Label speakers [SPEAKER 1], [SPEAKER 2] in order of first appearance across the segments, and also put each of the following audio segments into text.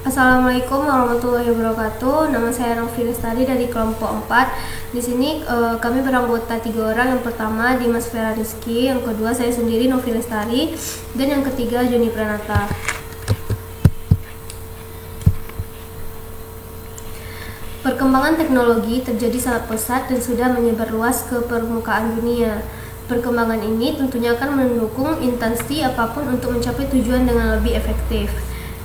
[SPEAKER 1] Assalamualaikum warahmatullahi wabarakatuh. Nama saya Novi Lestari dari kelompok 4. Di sini kami beranggota 3 orang. Yang pertama Dimas Vera Rizky, yang kedua saya sendiri Novi Lestari, dan yang ketiga Joni Pranata. Perkembangan teknologi terjadi sangat pesat dan sudah menyebar luas ke permukaan dunia. Perkembangan ini tentunya akan mendukung instansi apapun untuk mencapai tujuan dengan lebih efektif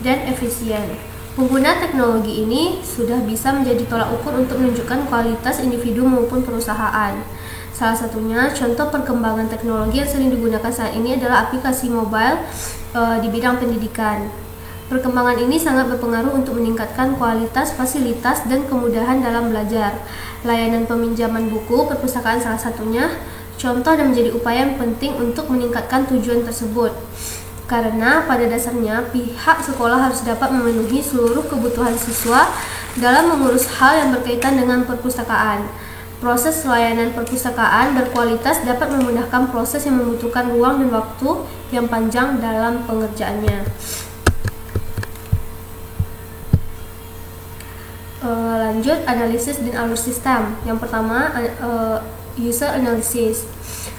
[SPEAKER 1] dan efisien. Pengguna teknologi ini sudah bisa menjadi tolak ukur untuk menunjukkan kualitas individu maupun perusahaan. Salah satunya contoh perkembangan teknologi yang sering digunakan saat ini adalah aplikasi mobile di bidang pendidikan. Perkembangan ini sangat berpengaruh untuk meningkatkan kualitas, fasilitas, dan kemudahan dalam belajar. Layanan peminjaman buku perpustakaan salah satunya contoh dan menjadi upaya yang penting untuk meningkatkan tujuan tersebut. Karena pada dasarnya pihak sekolah harus dapat memenuhi seluruh kebutuhan siswa dalam mengurus hal yang berkaitan dengan perpustakaan. Proses layanan perpustakaan berkualitas dapat memudahkan proses yang membutuhkan ruang dan waktu yang panjang dalam pengerjaannya. Lanjut, analisis dan alur sistem. Yang pertama, user analysis.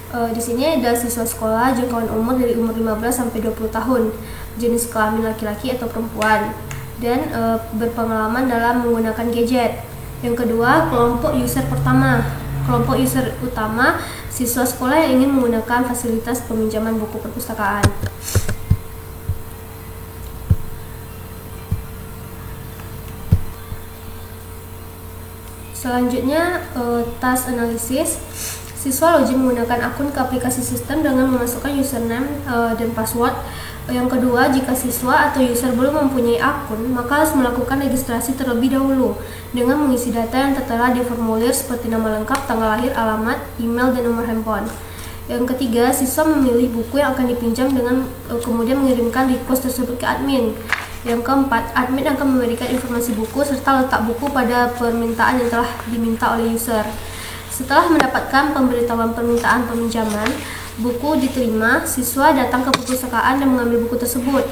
[SPEAKER 1] Di sini ada siswa sekolah jangkauan umur dari umur 15 sampai 20 tahun, jenis kelamin laki-laki atau perempuan, dan berpengalaman dalam menggunakan gadget. Yang kedua, kelompok user pertama. Kelompok user utama, siswa sekolah yang ingin menggunakan fasilitas peminjaman buku perpustakaan. Selanjutnya, task analysis. Siswa login menggunakan akun ke aplikasi sistem dengan memasukkan username dan password. Yang kedua, jika siswa atau user belum mempunyai akun, maka harus melakukan registrasi terlebih dahulu dengan mengisi data yang tertera di formulir seperti nama lengkap, tanggal lahir, alamat, email, dan nomor handphone. Yang ketiga, siswa memilih buku yang akan dipinjam dengan kemudian mengirimkan request tersebut ke admin. Yang keempat, admin akan memberikan informasi buku serta letak buku pada permintaan yang telah diminta oleh user. Setelah mendapatkan pemberitahuan permintaan peminjaman, buku diterima, siswa datang ke perpustakaan dan mengambil buku tersebut.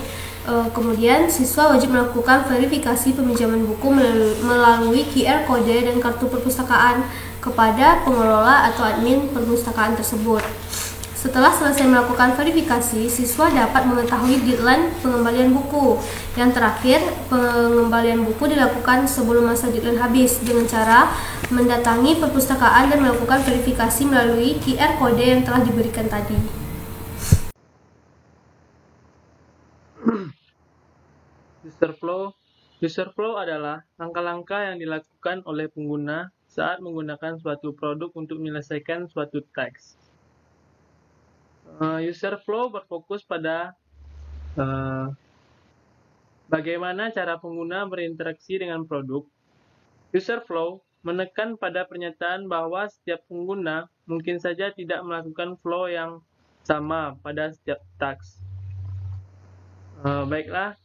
[SPEAKER 1] Kemudian, siswa wajib melakukan verifikasi peminjaman buku melalui QR kode dan kartu perpustakaan kepada pengelola atau admin perpustakaan tersebut. Setelah selesai melakukan verifikasi, siswa dapat mengetahui deadline pengembalian buku. Yang terakhir, pengembalian buku dilakukan sebelum masa deadline habis dengan cara mendatangi perpustakaan dan melakukan verifikasi melalui QR kode yang telah diberikan tadi.
[SPEAKER 2] User flow adalah langkah-langkah yang dilakukan oleh pengguna saat menggunakan suatu produk untuk menyelesaikan suatu teks. User flow berfokus pada bagaimana cara pengguna berinteraksi dengan produk. User flow menekan pada pernyataan bahwa setiap pengguna mungkin saja tidak melakukan flow yang sama pada setiap teks. Baiklah,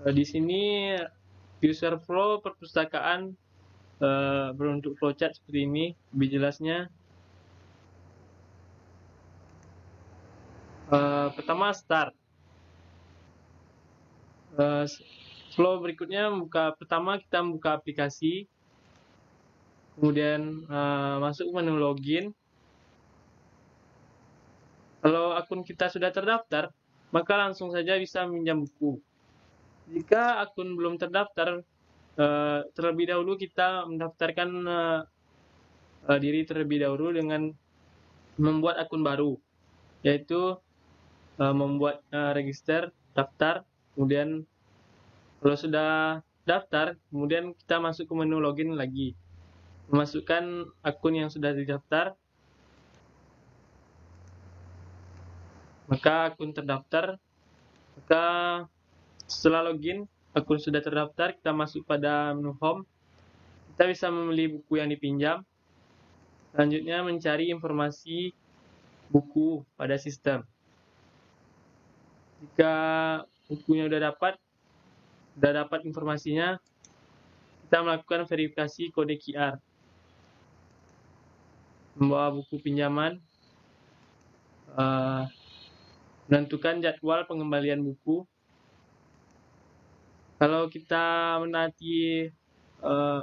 [SPEAKER 2] di sini user flow perpustakaan berbentuk flowchart seperti ini. Lebih jelasnya, pertama start. Flow berikutnya pertama kita membuka aplikasi, kemudian masuk menu login. Kalau akun kita sudah terdaftar, maka langsung saja bisa meminjam buku. Jika akun belum terdaftar, terlebih dahulu kita mendaftarkan diri terlebih dahulu dengan membuat akun baru, yaitu membuat register, daftar, kemudian kalau sudah daftar, kemudian kita masuk ke menu login lagi, memasukkan akun yang sudah didaftar, maka akun terdaftar. Maka setelah login, akun sudah terdaftar, kita masuk pada menu home. Kita bisa memilih buku yang dipinjam. Selanjutnya mencari informasi buku pada sistem. Jika bukunya sudah dapat informasinya, kita melakukan verifikasi kode QR. Membawa buku pinjaman, menentukan jadwal pengembalian buku, Kalau kita menaati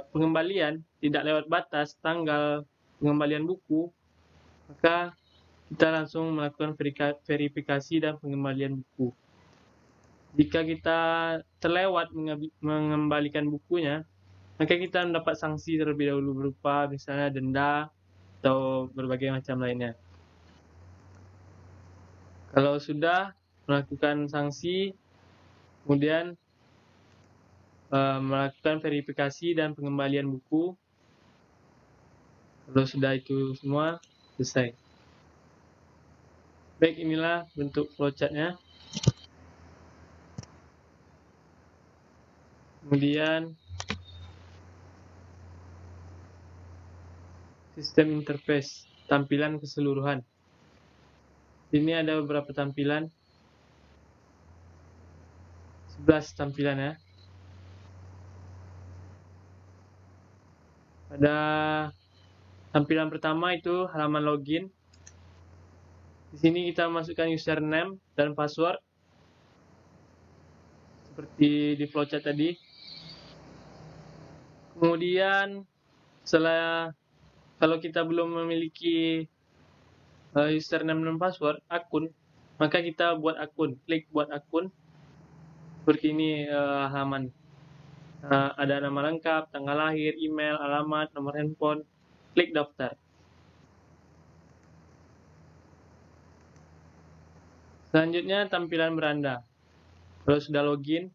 [SPEAKER 2] pengembalian tidak lewat batas tanggal pengembalian buku, maka kita langsung melakukan verifikasi dan pengembalian buku. Jika kita terlewat mengembalikan bukunya, maka kita mendapat sanksi terlebih dahulu berupa misalnya denda atau berbagai macam lainnya. Kalau sudah melakukan sanksi, kemudian melakukan verifikasi dan pengembalian buku. Kalau sudah itu semua, selesai. Baik, inilah bentuk flowchart-nya. Kemudian sistem interface, tampilan keseluruhan. Ini ada beberapa tampilan. 11 tampilan ya. Pada tampilan pertama itu halaman login. Di sini kita masukkan username dan password seperti di flowchart tadi. Kemudian setelah kalau kita belum memiliki username dan password akun, maka kita buat akun. Klik buat akun. Seperti ini halaman. Ada nama lengkap, tanggal lahir, email, alamat, nomor handphone. Klik daftar. Selanjutnya tampilan beranda. Kalau sudah login,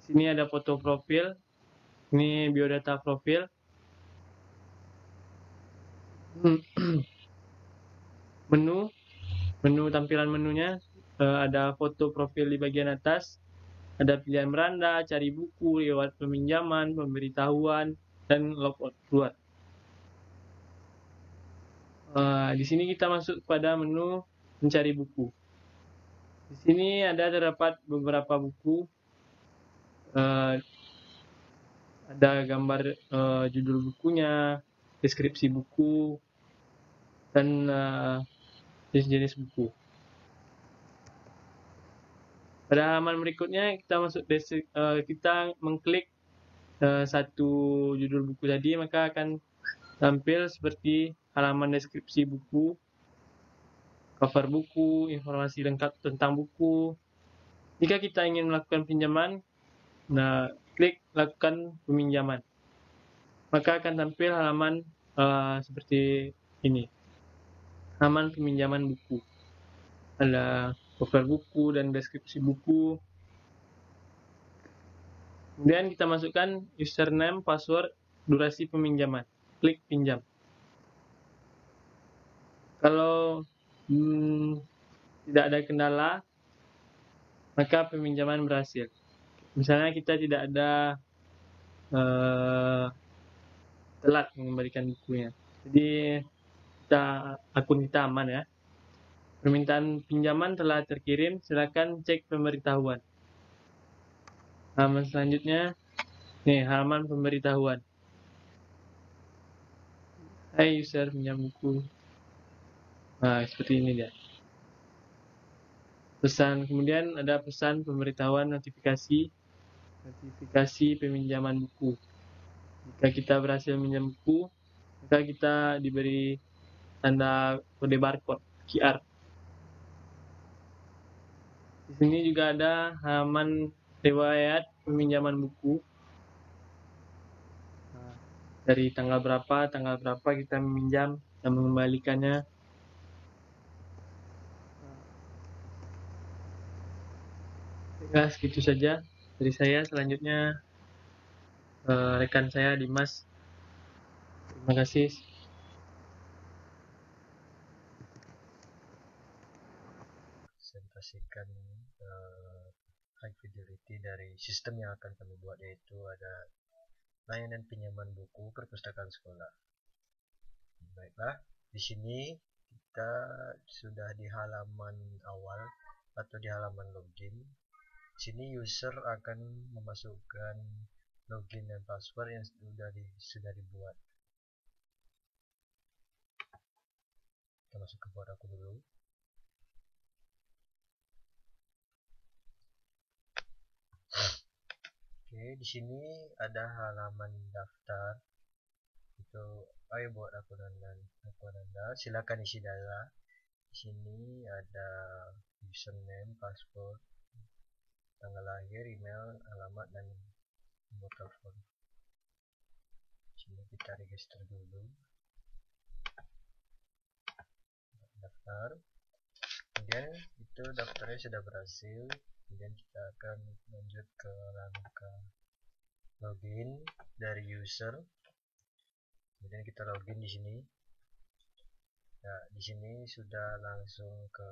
[SPEAKER 2] sini ada foto profil. Ini biodata profil. Menu tampilan menunya ada foto profil di bagian atas. Ada pilihan beranda, cari buku, lewat peminjaman, pemberitahuan, dan logout keluar. Di sini kita masuk pada menu mencari buku. Di sini terdapat beberapa buku. Ada gambar judul bukunya, deskripsi buku, dan jenis-jenis buku. Pada halaman berikutnya kita mengklik satu judul buku tadi, maka akan tampil seperti halaman deskripsi buku, cover buku, informasi lengkap tentang buku. Jika kita ingin melakukan pinjaman, klik lakukan peminjaman, maka akan tampil halaman seperti ini, halaman peminjaman buku. Ada cover buku dan deskripsi buku. Kemudian kita masukkan username, password, durasi peminjaman. Klik pinjam. Kalau tidak ada kendala, maka peminjaman berhasil. Misalnya kita tidak ada telat mengembalikan bukunya, jadi akun kita aman ya. Permintaan pinjaman telah terkirim, silakan cek pemberitahuan. Halaman selanjutnya, halaman pemberitahuan. Hai user pinjam buku. Seperti ini dia. Pesan, kemudian ada pesan pemberitahuan notifikasi peminjaman buku. Jika kita berhasil minjam buku, maka kita diberi tanda kode barcode QR. Di sini juga ada halaman riwayat peminjaman buku. Dari tanggal berapa kita meminjam dan mengembalikannya. Segitu saja dari saya. Selanjutnya rekan saya Dimas. Terima kasih.
[SPEAKER 3] Presentasikan high fidelity dari sistem yang akan kami buat, yaitu ada layanan pinjaman buku perpustakaan sekolah. Baiklah, di sini kita sudah di halaman awal atau di halaman login. Di sini user akan memasukkan login dan password yang sudah dibuat. Kita masuk ke buat aku dulu. di sini ada halaman daftar. Itu ayo buat akun Anda, silakan isi data. Di sini ada username, password, tanggal lahir, email, alamat, dan nomor telepon. Di sini kita register dulu, daftar. Kemudian itu daftarnya sudah berhasil. Kemudian kita akan lanjut ke langkah login dari user. Kemudian kita login di sini. Nah, di sini sudah langsung ke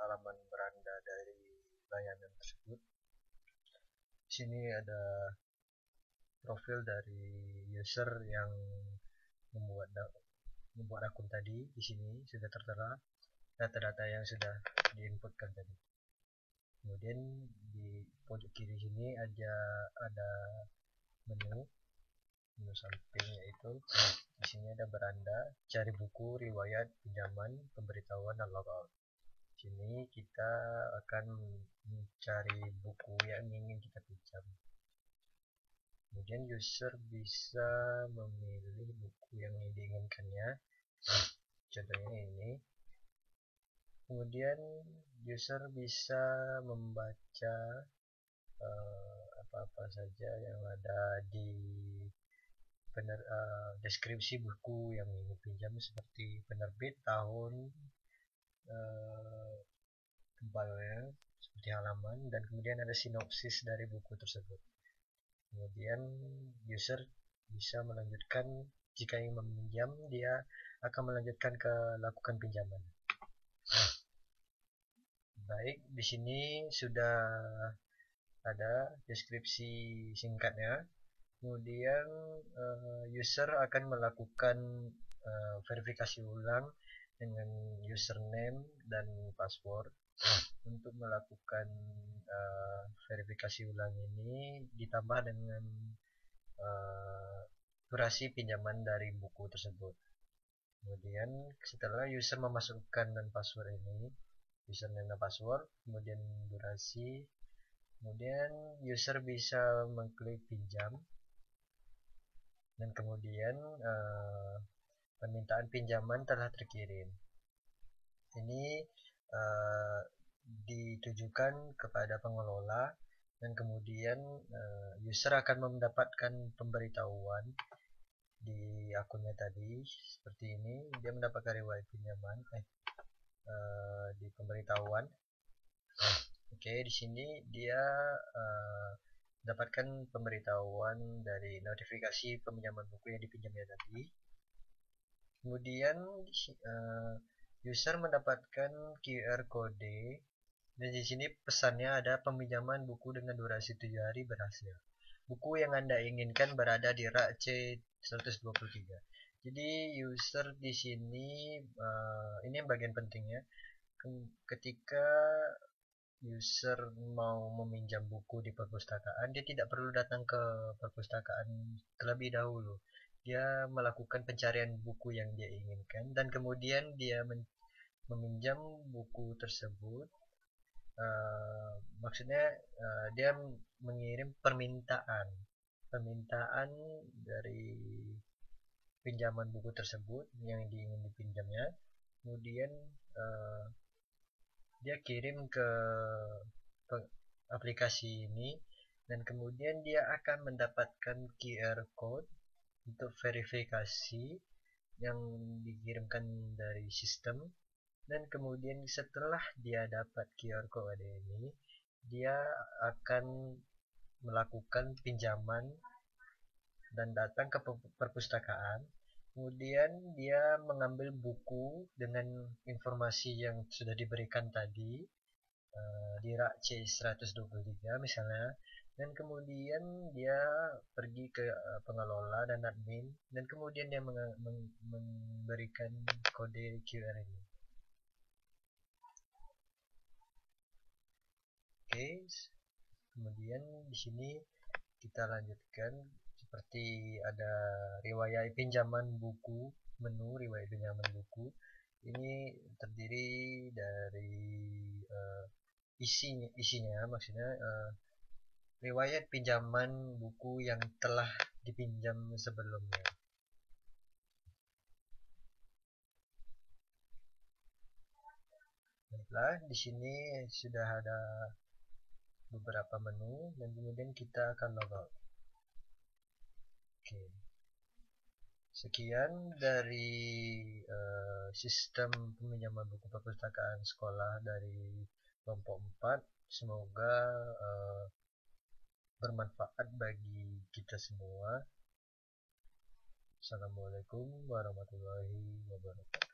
[SPEAKER 3] halaman beranda dari layanan tersebut. Di sini ada profil dari user yang membuat akun tadi. Di sini sudah tertera data-data yang sudah diinputkan tadi. Kemudian di pojok kiri sini ada menu samping, yaitu di sini ada beranda, cari buku, riwayat, pinjaman, pemberitahuan, dan logout. Di sini kita akan mencari buku yang ingin kita pinjam. Kemudian user bisa memilih buku yang diinginkannya, contohnya ini. Kemudian user bisa membaca apa-apa saja yang ada di deskripsi buku yang ingin pinjam, seperti penerbit, tahun, tebalnya, seperti halaman, dan kemudian ada sinopsis dari buku tersebut. Kemudian user bisa melanjutkan, jika ingin meminjam, dia akan melanjutkan ke lakukan pinjaman. Baik, di sini sudah ada deskripsi singkatnya. Kemudian user akan melakukan verifikasi ulang dengan username dan password. Untuk melakukan verifikasi ulang ini ditambah dengan durasi pinjaman dari buku tersebut. Kemudian setelah user memasukkan dan password ini, username dan password, kemudian durasi, kemudian user bisa mengklik pinjam, dan kemudian permintaan pinjaman telah terkirim. Ini ditujukan kepada pengelola, dan kemudian user akan mendapatkan pemberitahuan di akunnya tadi seperti ini. Dia mendapatkan riwayat pinjaman di pemberitahuan. Oke, di sini dia mendapatkan pemberitahuan dari notifikasi peminjaman buku yang dipinjamnya tadi. Kemudian user mendapatkan QR code, dan di sini pesannya ada peminjaman buku dengan durasi 7 hari berhasil. Buku yang Anda inginkan berada di rak C123. Jadi user di sini ini yang bagian pentingnya. Ketika user mau meminjam buku di perpustakaan, dia tidak perlu datang ke perpustakaan terlebih dahulu. Dia melakukan pencarian buku yang dia inginkan, dan kemudian dia meminjam buku tersebut. Maksudnya dia mengirim permintaan dari pinjaman buku tersebut yang ingin dipinjamnya. Kemudian dia kirim ke aplikasi ini, dan kemudian dia akan mendapatkan QR code untuk verifikasi yang dikirimkan dari sistem. Dan kemudian setelah dia dapat QR code ini, dia akan melakukan pinjaman dan datang ke perpustakaan. Kemudian dia mengambil buku dengan informasi yang sudah diberikan tadi di rak C123 misalnya, dan kemudian dia pergi ke pengelola dan admin, dan kemudian dia memberikan kode QR ini. Oke, kemudian di sini kita lanjutkan, seperti ada riwayat pinjaman buku, menu riwayat pinjaman buku. Ini terdiri dari isinya, maksudnya riwayat pinjaman buku yang telah dipinjam sebelumnya. Baiklah, di sini sudah ada beberapa menu dan kemudian kita akan logout. Oke. Sekian dari sistem peminjaman buku perpustakaan sekolah dari kelompok 4. Semoga bermanfaat bagi kita semua. Assalamualaikum warahmatullahi wabarakatuh.